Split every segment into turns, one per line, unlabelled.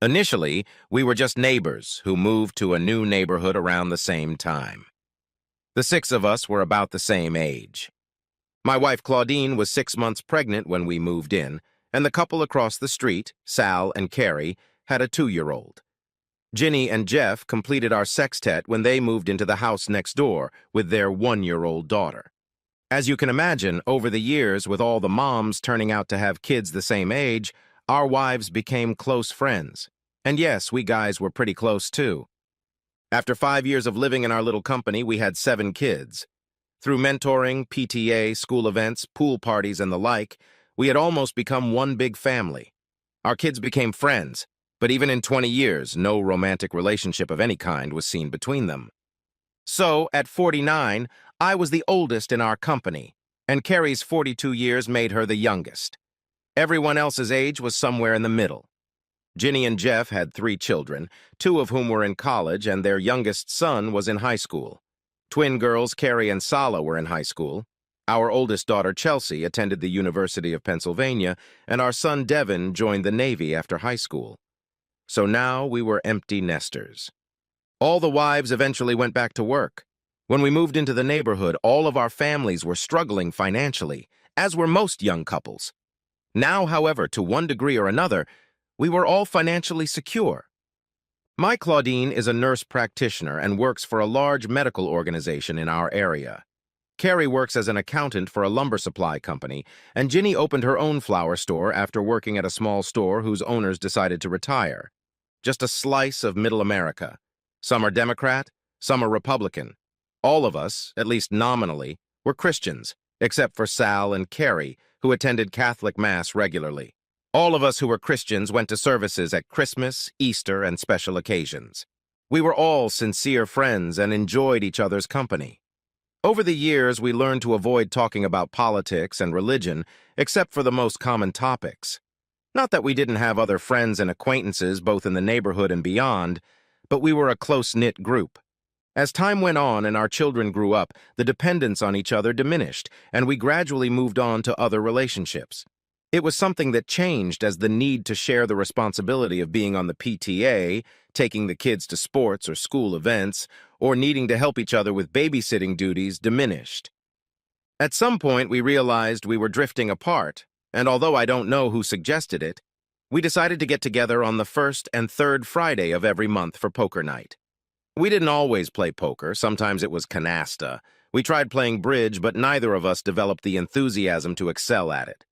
Initially, we were just neighbors who moved to a new neighborhood around the same time. The six of us were about the same age. My wife Claudine was 6 months pregnant when we moved in, and the couple across the street, Sal and Carrie, had a 2-year-old. Ginny and Jeff completed our sextet when they moved into the house next door with their 1-year-old daughter. As you can imagine, over the years, with all the moms turning out to have kids the same age, our wives became close friends. And yes, we guys were pretty close too. After 5 years of living in our little company, we had 7 kids. Through mentoring, PTA, school events, pool parties, and the like, we had almost become one big family. Our kids became friends, but even in 20 years, no romantic relationship of any kind was seen between them. So, at 49, I was the oldest in our company, and Carrie's 42 years made her the youngest. Everyone else's age was somewhere in the middle. Ginny and Jeff had 3 children, 2 of whom were in college, and their youngest son was in high school. Twin girls Carrie and Sala were in high school. Our oldest daughter, Chelsea, attended the University of Pennsylvania, and our son, Devin, joined the Navy after high school. So now we were empty nesters. All the wives eventually went back to work. When we moved into the neighborhood, all of our families were struggling financially, as were most young couples. Now, however, to one degree or another, we were all financially secure. My Claudine is a nurse practitioner and works for a large medical organization in our area. Carrie works as an accountant for a lumber supply company, and Ginny opened her own flower store after working at a small store whose owners decided to retire. Just a slice of middle America. Some are Democrat, some are Republican. All of us, at least nominally, were Christians, except for Sal and Carrie, who attended Catholic Mass regularly. All of us who were Christians went to services at Christmas, Easter, and special occasions. We were all sincere friends and enjoyed each other's company. Over the years, we learned to avoid talking about politics and religion, except for the most common topics. Not that we didn't have other friends and acquaintances both in the neighborhood and beyond, but we were a close-knit group. As time went on and our children grew up, the dependence on each other diminished, and we gradually moved on to other relationships. It was something that changed as the need to share the responsibility of being on the PTA, taking the kids to sports or school events, or needing to help each other with babysitting duties diminished. At some point, we realized we were drifting apart, and although I don't know who suggested it, we decided to get together on the first and third Friday of every month for poker night. We didn't always play poker, sometimes it was canasta. We tried playing bridge, but neither of us developed the enthusiasm to excel at it.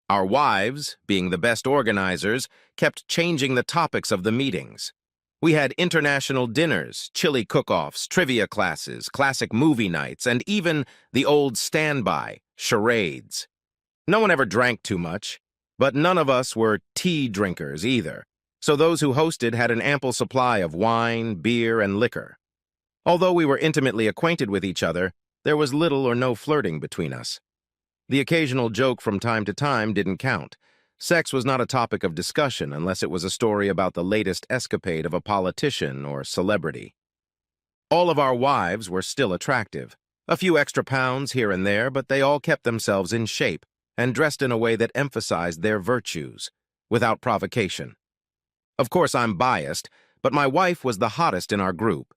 Our wives, being the best organizers, kept changing the topics of the meetings. We had international dinners, chili cook-offs, trivia classes, classic movie nights, and even the old standby, charades. No one ever drank too much, but none of us were tea drinkers either, so those who hosted had an ample supply of wine, beer, and liquor. Although we were intimately acquainted with each other, there was little or no flirting between us. The occasional joke from time to time didn't count. Sex was not a topic of discussion unless it was a story about the latest escapade of a politician or celebrity. All of our wives were still attractive. A few extra pounds here and there, but they all kept themselves in shape and dressed in a way that emphasized their virtues, without provocation. Of course, I'm biased, but my wife was the hottest in our group.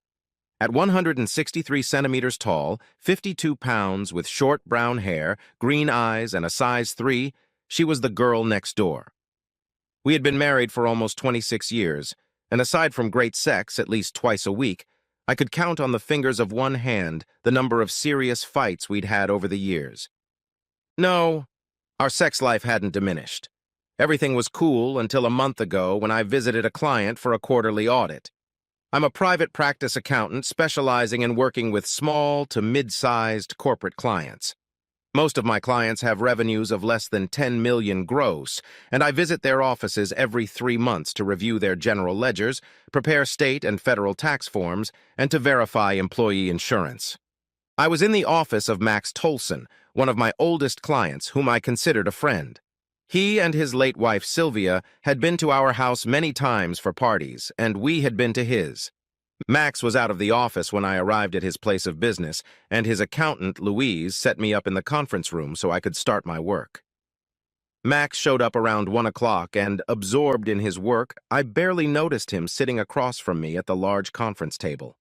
At 163 centimeters tall, 52 pounds, with short brown hair, green eyes, and a size 3, she was the girl next door. We had been married for almost 26 years, and aside from great sex at least twice a week, I could count on the fingers of one hand the number of serious fights we'd had over the years. No, our sex life hadn't diminished. Everything was cool until a month ago when I visited a client for a quarterly audit. I'm a private practice accountant specializing in working with small to mid-sized corporate clients. Most of my clients have revenues of less than 10 million gross, and I visit their offices every 3 months to review their general ledgers, prepare state and federal tax forms, and to verify employee insurance. I was in the office of Max Tolson, one of my oldest clients, whom I considered a friend. He and his late wife, Sylvia, had been to our house many times for parties, and we had been to his. Max was out of the office when I arrived at his place of business, and his accountant, Louise, set me up in the conference room so I could start my work. Max showed up around 1 o'clock, and, absorbed in his work, I barely noticed him sitting across from me at the large conference table.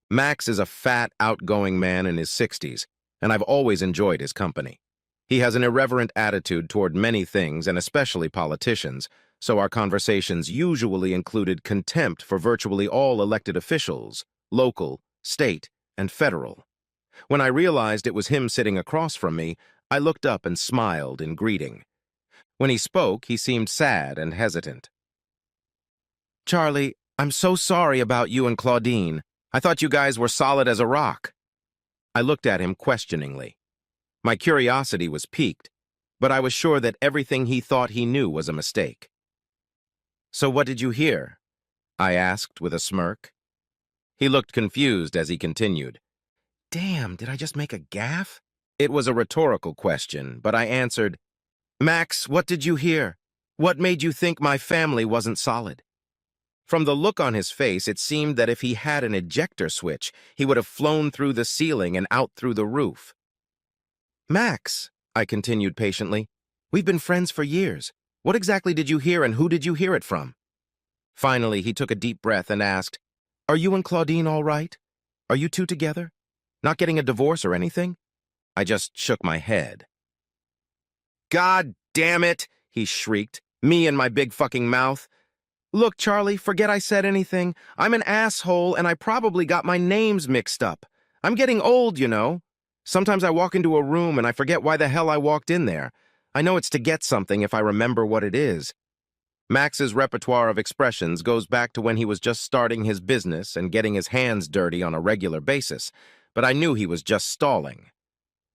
Max is a fat, outgoing man in his 60s, and I've always enjoyed his company. He has an irreverent attitude toward many things, and especially politicians, so our conversations usually included contempt for virtually all elected officials, local, state, and federal. When I realized it was him sitting across from me, I looked up and smiled in greeting. When he spoke, he seemed sad and hesitant. "Charlie, I'm so sorry about you and Claudine. I thought you guys were solid as a rock." I looked at him questioningly. My curiosity was piqued, but I was sure that everything he thought he knew was a mistake. "So what did you hear?" I asked with a smirk. He looked confused as he continued. "Damn, did I just make a gaffe?" It was a rhetorical question, but I answered, "Max, what did you hear? What made you think my family wasn't solid?" From the look on his face, it seemed that if he had an ejector switch, he would have flown through the ceiling and out through the roof. "Max," I continued patiently, "we've been friends for years. What exactly did you hear and who did you hear it from?" Finally, he took a deep breath and asked, "Are you and Claudine all right? Are you two together? Not getting a divorce or anything?" I just shook my head. "God damn it," he shrieked, me and my big fucking mouth. "Look, Charlie, forget I said anything. I'm an asshole, and I probably got my names mixed up. I'm getting old, you know. Sometimes I walk into a room and I forget why the hell I walked in there. I know it's to get something if I remember what it is." Max's repertoire of expressions goes back to when he was just starting his business and getting his hands dirty on a regular basis, but I knew he was just stalling.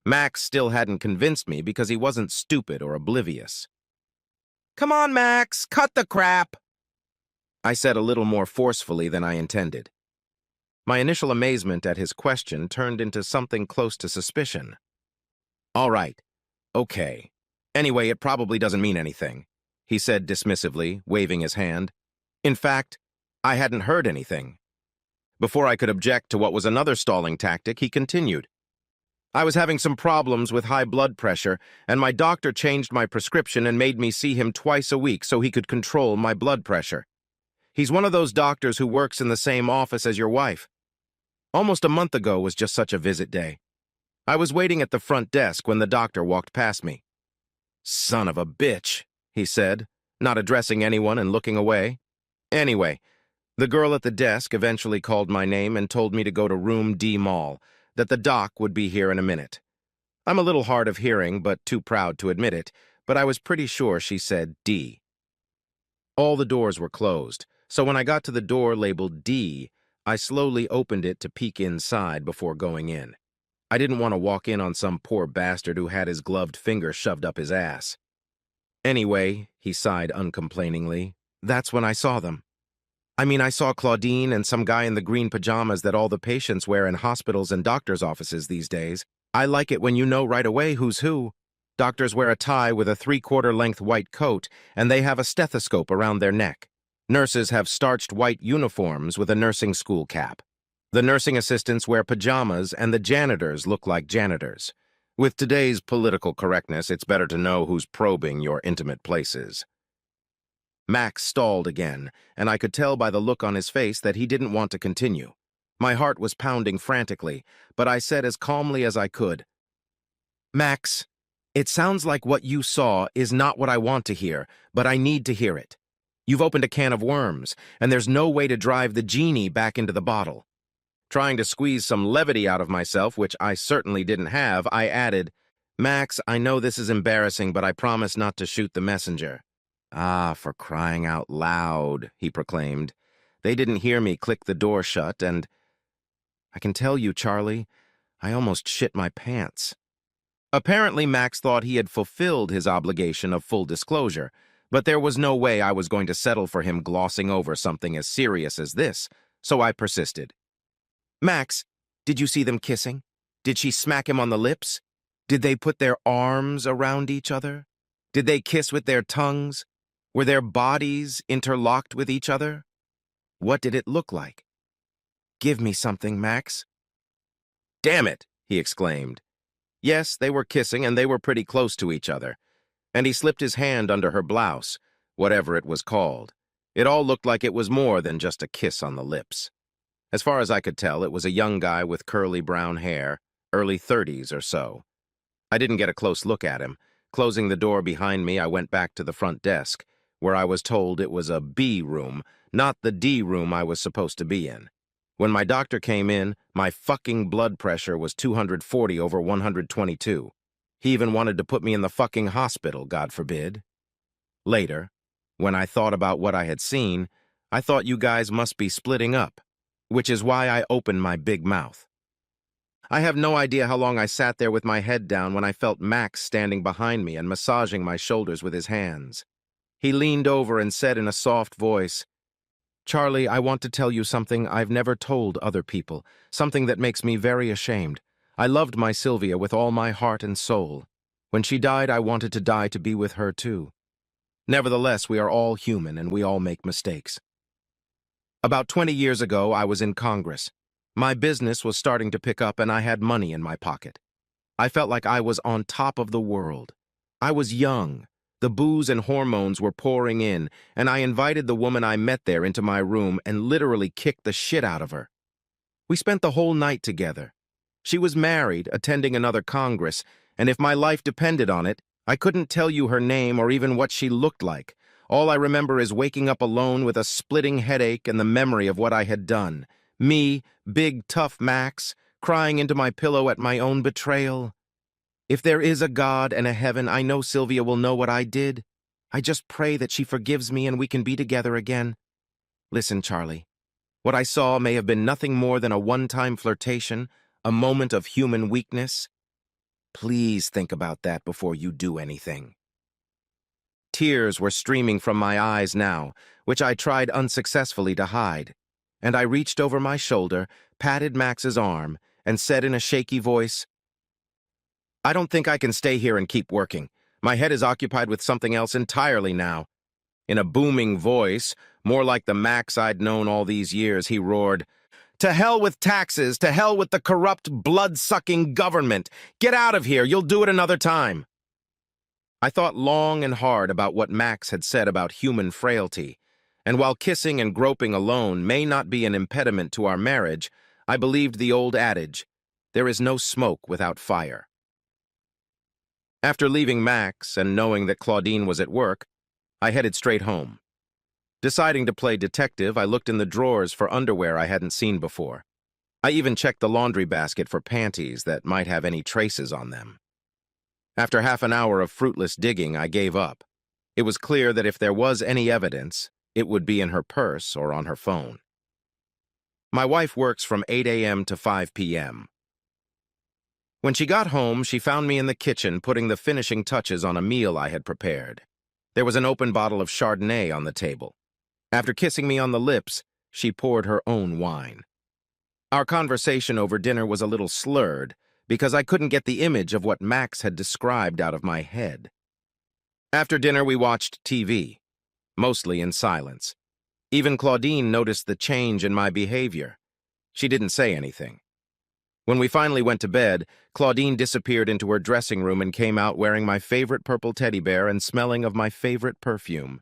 Max still hadn't convinced me because he wasn't stupid or oblivious. "Come on, Max, cut the crap," I said a little more forcefully than I intended. My initial amazement at his question turned into something close to suspicion. "All right, okay. Anyway, it probably doesn't mean anything," he said dismissively, waving his hand. In fact, I hadn't heard anything. Before I could object to what was another stalling tactic, he continued. "I was having some problems with high blood pressure, and my doctor changed my prescription and made me see him twice a week so he could control my blood pressure. He's one of those doctors who works in the same office as your wife. Almost a month ago was just such a visit day. I was waiting at the front desk when the doctor walked past me. 'Son of a bitch,' he said, not addressing anyone and looking away. Anyway, the girl at the desk eventually called my name and told me to go to room D Mall, that the doc would be here in a minute. I'm a little hard of hearing, but too proud to admit it, but I was pretty sure she said D. All the doors were closed, so when I got to the door labeled D, I slowly opened it to peek inside before going in. I didn't want to walk in on some poor bastard who had his gloved finger shoved up his ass. Anyway, he sighed uncomplainingly, that's when I saw them. I mean, I saw Claudine and some guy in the green pajamas that all the patients wear in hospitals and doctors' offices these days. I like it when you know right away who's who. Doctors wear a tie with a 3/4 length white coat, and they have a stethoscope around their neck. Nurses have starched white uniforms with a nursing school cap. The nursing assistants wear pajamas, and the janitors look like janitors. With today's political correctness, it's better to know who's probing your intimate places. Max stalled again, and I could tell by the look on his face that he didn't want to continue. My heart was pounding frantically, but I said as calmly as I could, "Max, it sounds like what you saw is not what I want to hear, but I need to hear it. You've opened a can of worms, and there's no way to drive the genie back into the bottle." Trying to squeeze some levity out of myself, which I certainly didn't have, I added, "Max, I know this is embarrassing, but I promise not to shoot the messenger." "Ah, for crying out loud," he proclaimed. They didn't hear me click the door shut, and I can tell you, Charlie, I almost shit my pants. Apparently, Max thought he had fulfilled his obligation of full disclosure, but there was no way I was going to settle for him glossing over something as serious as this, so I persisted. "Max, did you see them kissing? Did she smack him on the lips? Did they put their arms around each other? Did they kiss with their tongues? Were their bodies interlocked with each other? What did it look like? Give me something, Max." "Damn it," he exclaimed. Yes, they were kissing and they were pretty close to each other. and he slipped his hand under her blouse, whatever it was called. It all looked like it was more than just a kiss on the lips. As far as I could tell, it was a young guy with curly brown hair, early 30s or so. I didn't get a close look at him. Closing the door behind me, I went back to the front desk, where I was told it was a B room, not the D room I was supposed to be in. When my doctor came in, my fucking blood pressure was 240 over 122. He even wanted to put me in the fucking hospital, God forbid. Later, when I thought about what I had seen, I thought you guys must be splitting up, which is why I opened my big mouth. I have no idea how long I sat there with my head down when I felt Max standing behind me and massaging my shoulders with his hands. He leaned over and said in a soft voice, "Charlie, I want to tell you something I've never told other people, something that makes me very ashamed. I loved my Sylvia with all my heart and soul. When she died, I wanted to die to be with her too. Nevertheless, we are all human and we all make mistakes." About 20 years ago, I was in Congress. My business was starting to pick up and I had money in my pocket. I felt like I was on top of the world. I was young. The booze and hormones were pouring in, and I invited the woman I met there into my room and literally kicked the shit out of her. We spent the whole night together. She was married, attending another Congress, and if my life depended on it, I couldn't tell you her name or even what she looked like. All I remember is waking up alone with a splitting headache and the memory of what I had done. Me, big tough Max, crying into my pillow at my own betrayal. If there is a God and a heaven, I know Sylvia will know what I did. I just pray that she forgives me and we can be together again. Listen, Charlie, what I saw may have been nothing more than a one-time flirtation, a moment of human weakness. Please think about that before you do anything. Tears were streaming from my eyes now, which I tried unsuccessfully to hide, and I reached over my shoulder, patted Max's arm, and said in a shaky voice, "I don't think I can stay here and keep working. My head is occupied with something else entirely now." In a booming voice, more like the Max I'd known all these years, he roared, "To hell with taxes! To hell with the corrupt, blood-sucking government! Get out of here! You'll do it another time!" I thought long and hard about what Max had said about human frailty, and while kissing and groping alone may not be an impediment to our marriage, I believed the old adage, there is no smoke without fire. After leaving Max and knowing that Claudine was at work, I headed straight home. Deciding to play detective, I looked in the drawers for underwear I hadn't seen before. I even checked the laundry basket for panties that might have any traces on them. After half an hour of fruitless digging, I gave up. It was clear that if there was any evidence, it would be in her purse or on her phone. My wife works from 8 a.m. to 5 p.m. When she got home, she found me in the kitchen putting the finishing touches on a meal I had prepared. There was an open bottle of Chardonnay on the table. After kissing me on the lips, she poured her own wine. Our conversation over dinner was a little slurred because I couldn't get the image of what Max had described out of my head. After dinner, we watched TV, mostly in silence. Even Claudine noticed the change in my behavior. She didn't say anything. When we finally went to bed, Claudine disappeared into her dressing room and came out wearing my favorite purple teddy bear and smelling of my favorite perfume.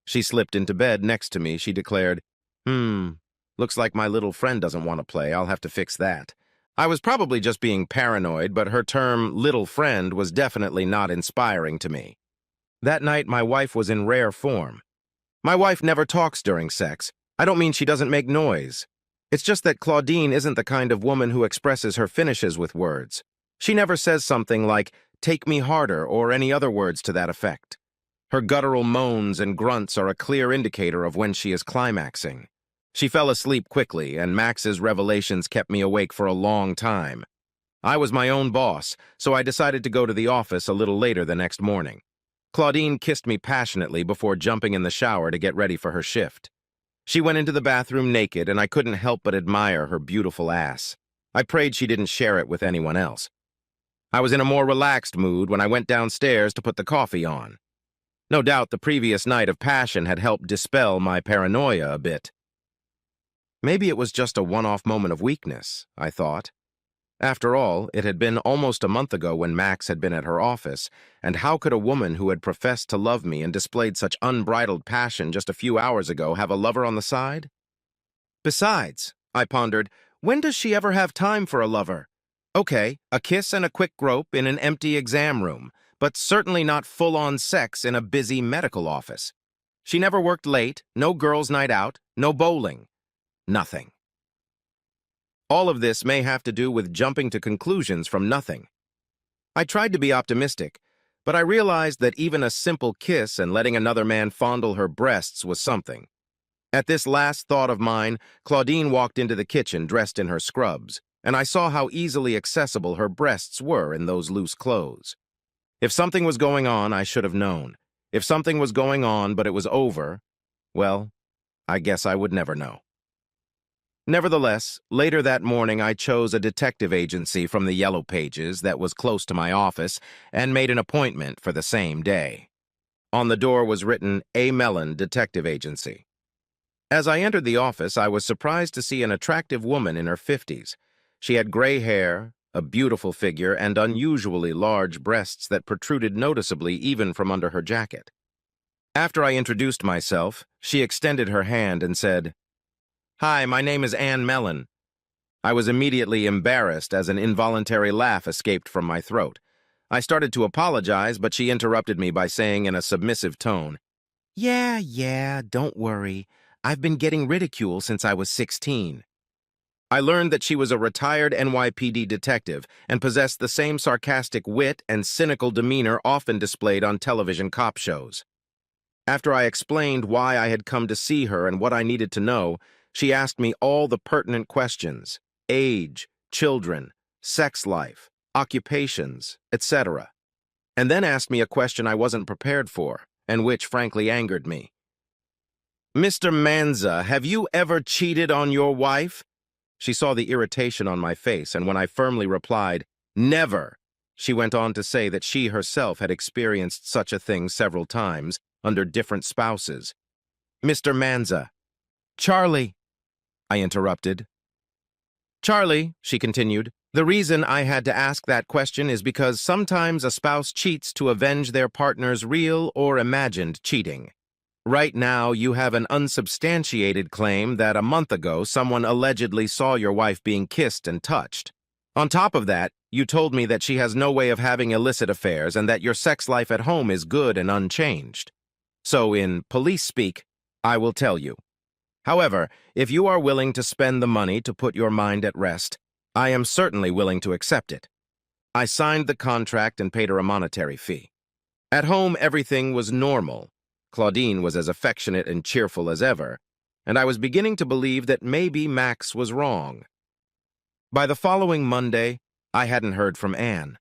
She slipped into bed next to me. She declared, "Looks like my little friend doesn't want to play. I'll have to fix that." I was probably just being paranoid, but her term, little friend, was definitely not inspiring to me. That night, my wife was in rare form. My wife never talks during sex. I don't mean she doesn't make noise. It's just that Claudine isn't the kind of woman who expresses her finishes with words. She never says something like, "Take me harder," or any other words to that effect. Her guttural moans and grunts are a clear indicator of when she is climaxing. She fell asleep quickly, and Max's revelations kept me awake for a long time. I was my own boss, so I decided to go to the office a little later the next morning. Claudine kissed me passionately before jumping in the shower to get ready for her shift. She went into the bathroom naked, and I couldn't help but admire her beautiful ass. I prayed she didn't share it with anyone else. I was in a more relaxed mood when I went downstairs to put the coffee on. No doubt the previous night of passion had helped dispel my paranoia a bit. Maybe it was just a one-off moment of weakness, I thought. After all, it had been almost a month ago when Max had been at her office, and how could a woman who had professed to love me and displayed such unbridled passion just a few hours ago have a lover on the side? Besides, I pondered, when does she ever have time for a lover? Okay, a kiss and a quick grope in an empty exam room, but certainly not full-on sex in a busy medical office. She never worked late, no girls' night out, no bowling. Nothing. All of this may have to do with jumping to conclusions from nothing. I tried to be optimistic, but I realized that even a simple kiss and letting another man fondle her breasts was something. At this last thought of mine, Claudine walked into the kitchen dressed in her scrubs, and I saw how easily accessible her breasts were in those loose clothes. If something was going on, I should have known. If something was going on but it was over, well, I guess I would never know. Nevertheless, later that morning I chose a detective agency from the Yellow Pages that was close to my office and made an appointment for the same day. On the door was written, A. Mellon Detective Agency. As I entered the office, I was surprised to see an attractive woman in her 50s. She had gray hair, a beautiful figure, and unusually large breasts that protruded noticeably even from under her jacket. After I introduced myself, she extended her hand and said, "Hi, my name is Ann Mellon." I was immediately embarrassed as an involuntary laugh escaped from my throat. I started to apologize, but she interrupted me by saying in a submissive tone, Yeah, don't worry. I've been getting ridicule since I was 16. I learned that she was a retired NYPD detective and possessed the same sarcastic wit and cynical demeanor often displayed on television cop shows. After I explained why I had come to see her and what I needed to know, she asked me all the pertinent questions: age, children, sex life, occupations, etc. And then asked me a question I wasn't prepared for, and which frankly angered me. "Mr. Manza, have you ever cheated on your wife?" She saw the irritation on my face, and when I firmly replied, "Never," she went on to say that she herself had experienced such a thing several times, under different spouses. "Mr. Manza." "Charlie," I interrupted. "Charlie," she continued, "the reason I had to ask that question is because sometimes a spouse cheats to avenge their partner's real or imagined cheating. Right now, you have an unsubstantiated claim that a month ago someone allegedly saw your wife being kissed and touched. On top of that, you told me that she has no way of having illicit affairs and that your sex life at home is good and unchanged. So in police speak, I will tell you. However, if you are willing to spend the money to put your mind at rest, I am certainly willing to accept it." I signed the contract and paid her a monetary fee. At home, everything was normal. Claudine was as affectionate and cheerful as ever, and I was beginning to believe that maybe Max was wrong. By the following Monday, I hadn't heard from Anne.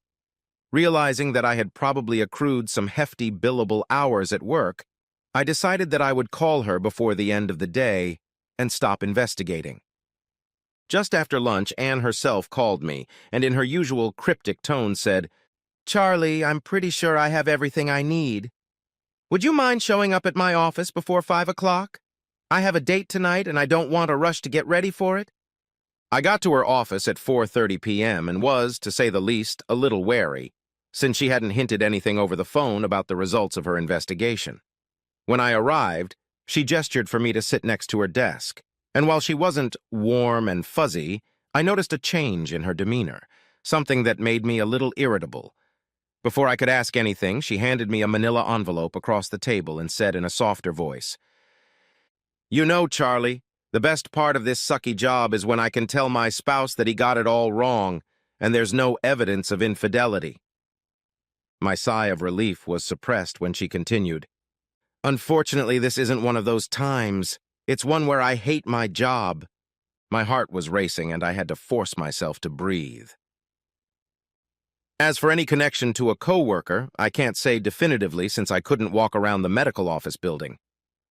Realizing that I had probably accrued some hefty billable hours at work, I decided that I would call her before the end of the day and stop investigating. Just after lunch, Anne herself called me, and in her usual cryptic tone said, "Charlie, I'm pretty sure I have everything I need. Would you mind showing up at my office before 5 o'clock? I have a date tonight, and I don't want to rush to get ready for it." I got to her office at 4:30 p.m. and was, to say the least, a little wary, since she hadn't hinted anything over the phone about the results of her investigation. When I arrived, she gestured for me to sit next to her desk, and while she wasn't warm and fuzzy, I noticed a change in her demeanor, something that made me a little irritable. Before I could ask anything, she handed me a manila envelope across the table and said in a softer voice, "You know, Charlie, the best part of this sucky job is when I can tell my spouse that he got it all wrong, and there's no evidence of infidelity." My sigh of relief was suppressed when she continued, "Unfortunately, this isn't one of those times. It's one where I hate my job." My heart was racing, and I had to force myself to breathe. As for any connection to a coworker, I can't say definitively since I couldn't walk around the medical office building.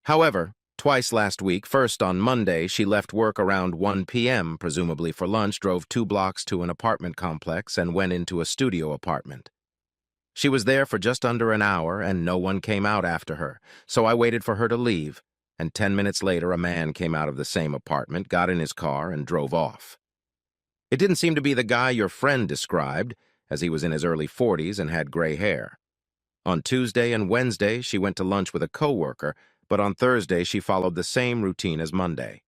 However, twice last week, first on Monday, she left work around 1 p.m., presumably for lunch, drove 2 blocks to an apartment complex, and went into a studio apartment. She was there for just under an hour, and no one came out after her, so I waited for her to leave, and 10 minutes later a man came out of the same apartment, got in his car, and drove off. It didn't seem to be the guy your friend described, as he was in his early 40s and had gray hair. On Tuesday and Wednesday, she went to lunch with a coworker, but on Thursday, she followed the same routine as Monday.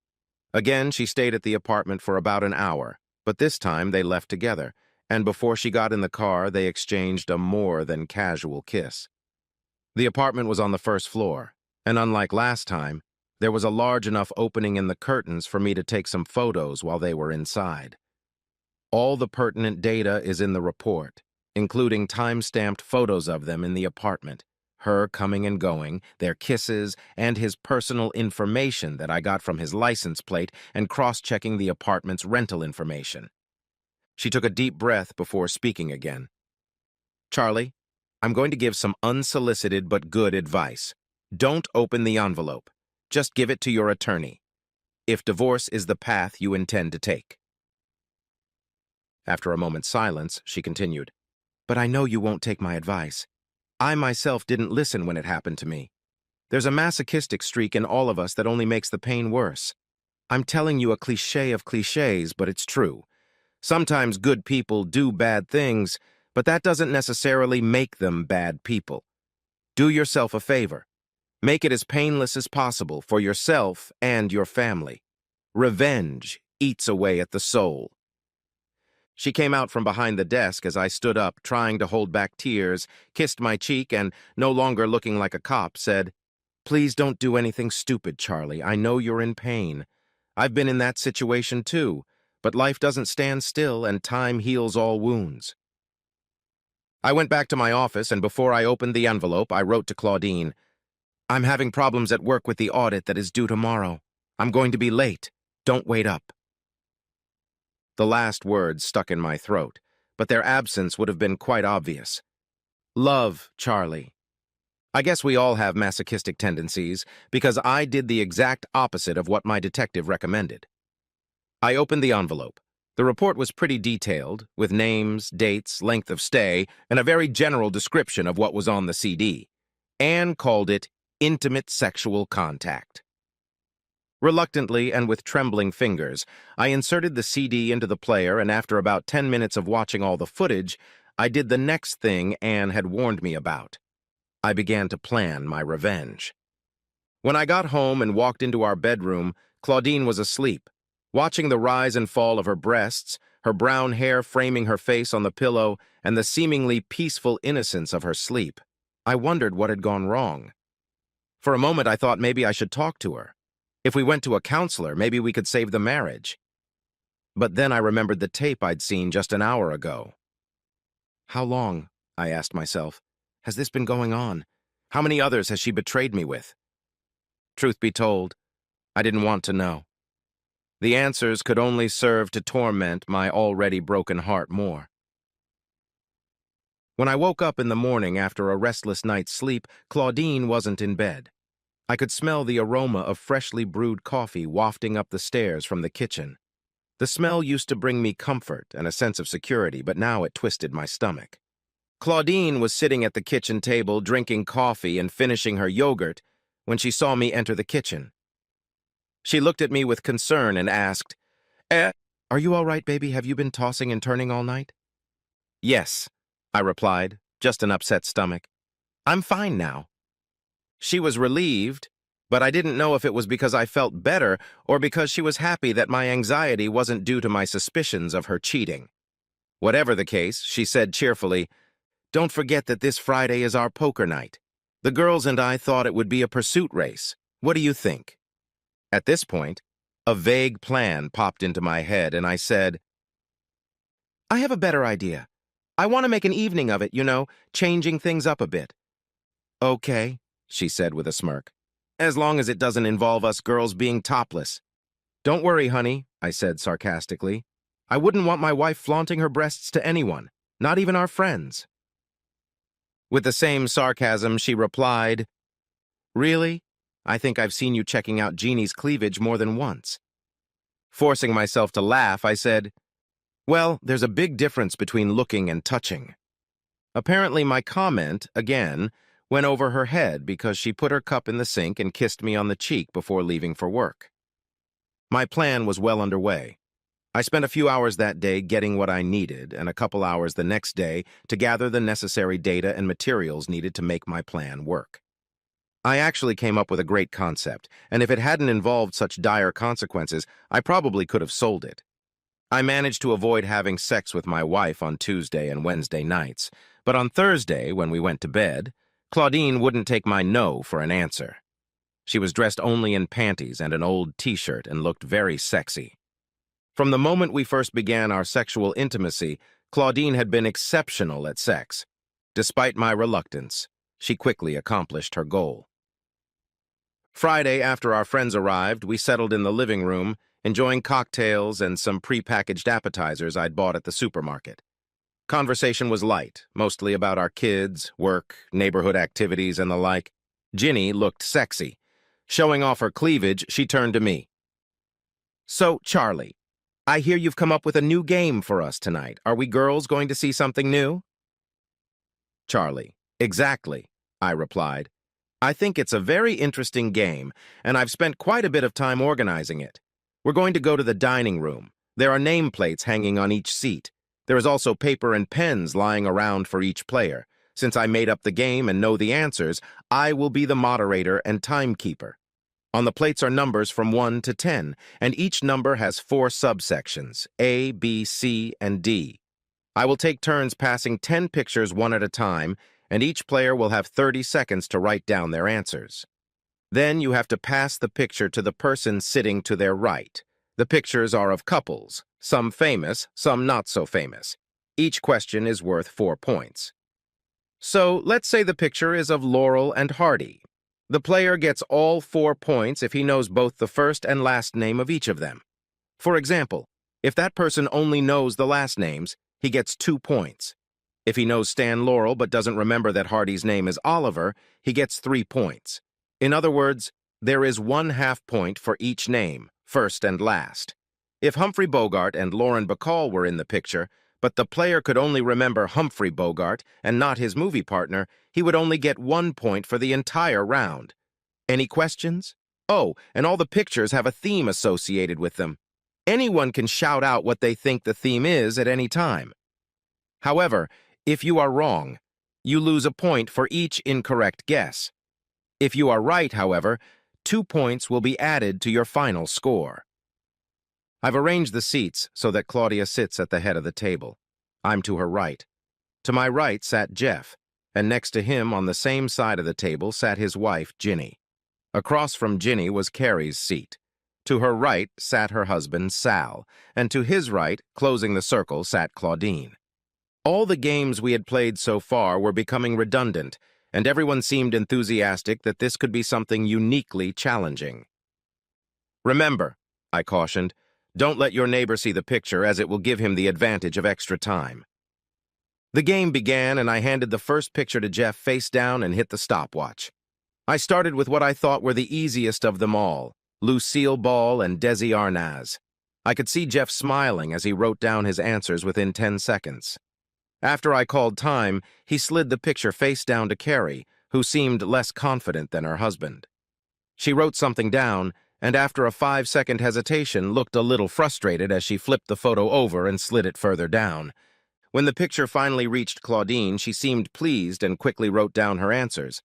Again, she stayed at the apartment for about an hour, but this time they left together, and before she got in the car, they exchanged a more than casual kiss. The apartment was on the first floor, and unlike last time, there was a large enough opening in the curtains for me to take some photos while they were inside. All the pertinent data is in the report, including time-stamped photos of them in the apartment, her coming and going, their kisses, and his personal information that I got from his license plate and cross-checking the apartment's rental information. She took a deep breath before speaking again. "Charlie, I'm going to give some unsolicited but good advice. Don't open the envelope. Just give it to your attorney, if divorce is the path you intend to take." After a moment's silence, she continued, "But I know you won't take my advice. I myself didn't listen when it happened to me. There's a masochistic streak in all of us that only makes the pain worse. I'm telling you a cliché of clichés, but it's true. Sometimes good people do bad things, but that doesn't necessarily make them bad people. Do yourself a favor. Make it as painless as possible for yourself and your family. Revenge eats away at the soul." She came out from behind the desk as I stood up, trying to hold back tears, kissed my cheek, and, no longer looking like a cop, said, "Please don't do anything stupid, Charlie. I know you're in pain. I've been in that situation too, but life doesn't stand still and time heals all wounds." I went back to my office, and before I opened the envelope, I wrote to Claudine, "I'm having problems at work with the audit that is due tomorrow. I'm going to be late. Don't wait up." The last words stuck in my throat, but their absence would have been quite obvious. Love, Charlie. I guess we all have masochistic tendencies, because I did the exact opposite of what my detective recommended. I opened the envelope. The report was pretty detailed, with names, dates, length of stay, and a very general description of what was on the CD. Anne called it intimate sexual contact. Reluctantly and with trembling fingers, I inserted the CD into the player, and after about 10 minutes of watching all the footage, I did the next thing Anne had warned me about. I began to plan my revenge. When I got home and walked into our bedroom, Claudine was asleep, watching the rise and fall of her breasts, her brown hair framing her face on the pillow, and the seemingly peaceful innocence of her sleep. I wondered what had gone wrong. For a moment, I thought maybe I should talk to her. If we went to a counselor, maybe we could save the marriage. But then I remembered the tape I'd seen just an hour ago. How long, I asked myself, has this been going on? How many others has she betrayed me with? Truth be told, I didn't want to know. The answers could only serve to torment my already broken heart more. When I woke up in the morning after a restless night's sleep, Claudine wasn't in bed. I could smell the aroma of freshly brewed coffee wafting up the stairs from the kitchen. The smell used to bring me comfort and a sense of security, but now it twisted my stomach. Claudine was sitting at the kitchen table drinking coffee and finishing her yogurt when she saw me enter the kitchen. She looked at me with concern and asked, "Are you all right, baby? Have you been tossing and turning all night?" "Yes," I replied, just an upset stomach. "I'm fine now." She was relieved, but I didn't know if it was because I felt better or because she was happy that my anxiety wasn't due to my suspicions of her cheating. Whatever the case, she said cheerfully, "Don't forget that this Friday is our poker night. The girls and I thought it would be a pursuit race. What do you think?" At this point, a vague plan popped into my head, and I said, "I have a better idea. I want to make an evening of it, changing things up a bit." "Okay," she said with a smirk, "as long as it doesn't involve us girls being topless." "Don't worry, honey," I said sarcastically. "I wouldn't want my wife flaunting her breasts to anyone, not even our friends." With the same sarcasm, she replied, "Really? I think I've seen you checking out Jeannie's cleavage more than once." Forcing myself to laugh, I said, "Well, there's a big difference between looking and touching." Apparently, my comment, again, went over her head because she put her cup in the sink and kissed me on the cheek before leaving for work. My plan was well underway. I spent a few hours that day getting what I needed and a couple hours the next day to gather the necessary data and materials needed to make my plan work. I actually came up with a great concept, and if it hadn't involved such dire consequences, I probably could have sold it. I managed to avoid having sex with my wife on Tuesday and Wednesday nights, but on Thursday, when we went to bed, Claudine wouldn't take my no for an answer. She was dressed only in panties and an old t-shirt and looked very sexy. From the moment we first began our sexual intimacy, Claudine had been exceptional at sex. Despite my reluctance, she quickly accomplished her goal. Friday, after our friends arrived, we settled in the living room, enjoying cocktails and some pre-packaged appetizers I'd bought at the supermarket. Conversation was light, mostly about our kids, work, neighborhood activities, and the like. Ginny looked sexy. Showing off her cleavage, she turned to me. "So, Charlie, I hear you've come up with a new game for us tonight. Are we girls going to see something new?" Charlie: "Exactly," I replied. "I think it's a very interesting game, and I've spent quite a bit of time organizing it. We're going to go to the dining room. There are nameplates hanging on each seat. There is also paper and pens lying around for each player. Since I made up the game and know the answers, I will be the moderator and timekeeper. On the plates are numbers from 1 to 10, and each number has 4 subsections, A, B, C, and D. I will take turns passing 10 pictures one at a time, and each player will have 30 seconds to write down their answers. Then you have to pass the picture to the person sitting to their right. The pictures are of couples, some famous, some not so famous. Each question is worth 4 points. So let's say the picture is of Laurel and Hardy. The player gets all 4 points if he knows both the first and last name of each of them. For example, if that person only knows the last names, he gets 2 points. If he knows Stan Laurel but doesn't remember that Hardy's name is Oliver, he gets 3 points. In other words, there is 1/2 point for each name, first and last. If Humphrey Bogart and Lauren Bacall were in the picture, but the player could only remember Humphrey Bogart and not his movie partner, he would only get 1 point for the entire round. Any questions? Oh, and all the pictures have a theme associated with them. Anyone can shout out what they think the theme is at any time. However, if you are wrong, you lose a point for each incorrect guess. If you are right, however, 2 points will be added to your final score. I've arranged the seats so that Claudia sits at the head of the table. I'm to her right. To my right sat Jeff, and next to him on the same side of the table sat his wife, Ginny. Across from Ginny was Carrie's seat. To her right sat her husband, Sal, and to his right, closing the circle, sat Claudine. All the games we had played so far were becoming redundant, and everyone seemed enthusiastic that this could be something uniquely challenging. "Remember," I cautioned, "don't let your neighbor see the picture, as it will give him the advantage of extra time." The game began, and I handed the first picture to Jeff face down and hit the stopwatch. I started with what I thought were the easiest of them all, Lucille Ball and Desi Arnaz. I could see Jeff smiling as he wrote down his answers within 10 seconds. After I called time, he slid the picture face down to Carrie, who seemed less confident than her husband. She wrote something down, and after a 5-second hesitation, looked a little frustrated as she flipped the photo over and slid it further down. When the picture finally reached Claudine, she seemed pleased and quickly wrote down her answers.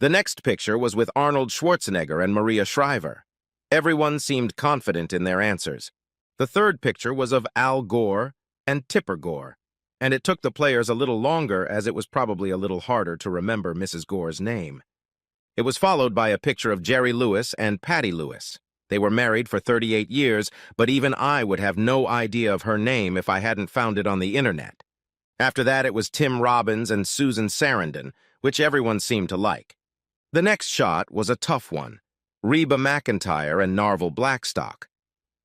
The next picture was with Arnold Schwarzenegger and Maria Shriver. Everyone seemed confident in their answers. The third picture was of Al Gore and Tipper Gore, and it took the players a little longer as it was probably a little harder to remember Mrs. Gore's name. It was followed by a picture of Jerry Lewis and Patty Lewis. They were married for 38 years, but even I would have no idea of her name if I hadn't found it on the internet. After that, it was Tim Robbins and Susan Sarandon, which everyone seemed to like. The next shot was a tough one, Reba McEntire and Narvel Blackstock.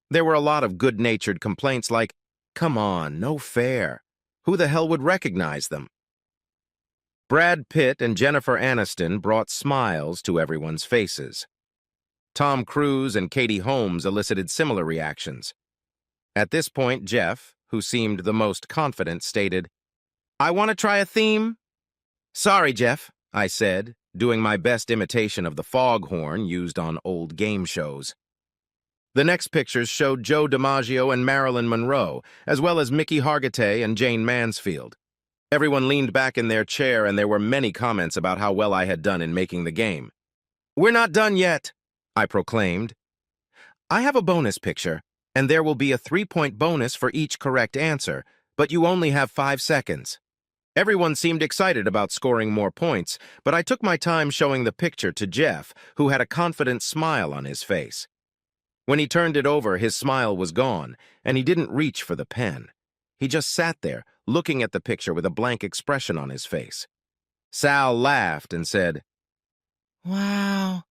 There were a lot of good-natured complaints like, "Come on, no fair. Who the hell would recognize them?" Brad Pitt and Jennifer Aniston brought smiles to everyone's faces. Tom Cruise and Katie Holmes elicited similar reactions. At this point, Jeff, who seemed the most confident, stated, "I want to try a theme." "Sorry, Jeff," I said, doing my best imitation of the foghorn used on old game shows. The next pictures showed Joe DiMaggio and Marilyn Monroe, as well as Mickey Hargitay and Jane Mansfield. Everyone leaned back in their chair, and there were many comments about how well I had done in making the game. "We're not done yet," I proclaimed. "I have a bonus picture, and there will be a 3-point bonus for each correct answer, but you only have 5 seconds. Everyone seemed excited about scoring more points, but I took my time showing the picture to Jeff, who had a confident smile on his face. When he turned it over, his smile was gone, and he didn't reach for the pen. He just sat there, looking at the picture with a blank expression on his face. Sal laughed and said, "Wow,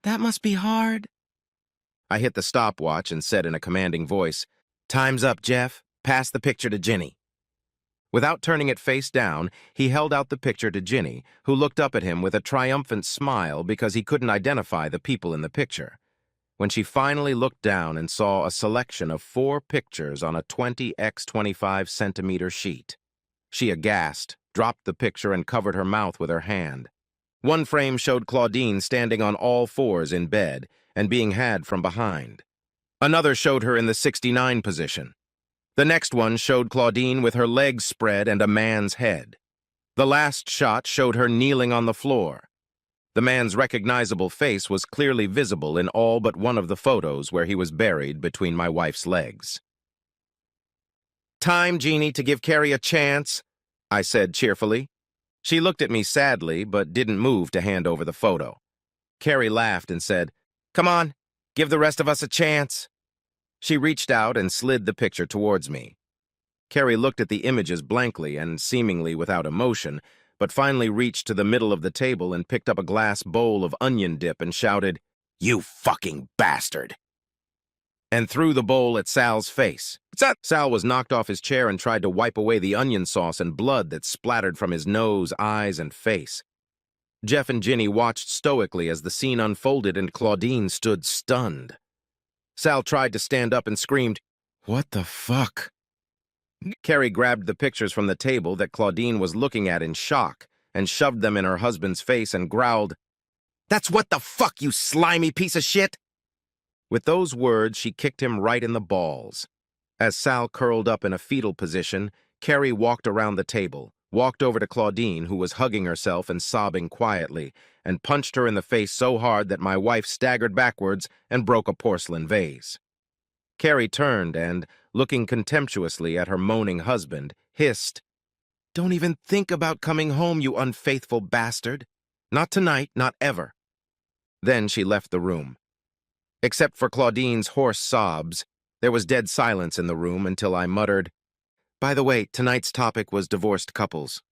that must be hard." I hit the stopwatch and said in a commanding voice, "Time's up, Jeff. Pass the picture to Ginny." Without turning it face down, he held out the picture to Ginny, who looked up at him with a triumphant smile because he couldn't identify the people in the picture. When she finally looked down and saw a selection of 4 pictures on a 20x25 centimeter sheet, she, aghast, dropped the picture and covered her mouth with her hand. One frame showed Claudine standing on all fours in bed and being had from behind. Another showed her in the 69 position. The next one showed Claudine with her legs spread and a man's head. The last shot showed her kneeling on the floor. The man's recognizable face was clearly visible in all but one of the photos where he was buried between my wife's legs. "Time, Jeannie, to give Carrie a chance," I said cheerfully. She looked at me sadly, but didn't move to hand over the photo. Carrie laughed and said, "Come on, give the rest of us a chance." She reached out and slid the picture towards me. Carrie looked at the images blankly and seemingly without emotion, but finally reached to the middle of the table and picked up a glass bowl of onion dip and shouted, "You fucking bastard!" and threw the bowl at Sal's face. Sal was knocked off his chair and tried to wipe away the onion sauce and blood that splattered from his nose, eyes, and face. Jeff and Ginny watched stoically as the scene unfolded and Claudine stood stunned. Sal tried to stand up and screamed, "What the fuck?" Carrie grabbed the pictures from the table that Claudine was looking at in shock and shoved them in her husband's face and growled, "That's what the fuck, you slimy piece of shit!" With those words, she kicked him right in the balls. As Sal curled up in a fetal position, Carrie walked around the table, walked over to Claudine, who was hugging herself and sobbing quietly, and punched her in the face so hard that my wife staggered backwards and broke a porcelain vase. Carrie turned and, looking contemptuously at her moaning husband, hissed, "Don't even think about coming home, you unfaithful bastard. Not tonight, not ever." Then she left the room. Except for Claudine's hoarse sobs, there was dead silence in the room until I muttered, "By the way, tonight's topic was divorced couples."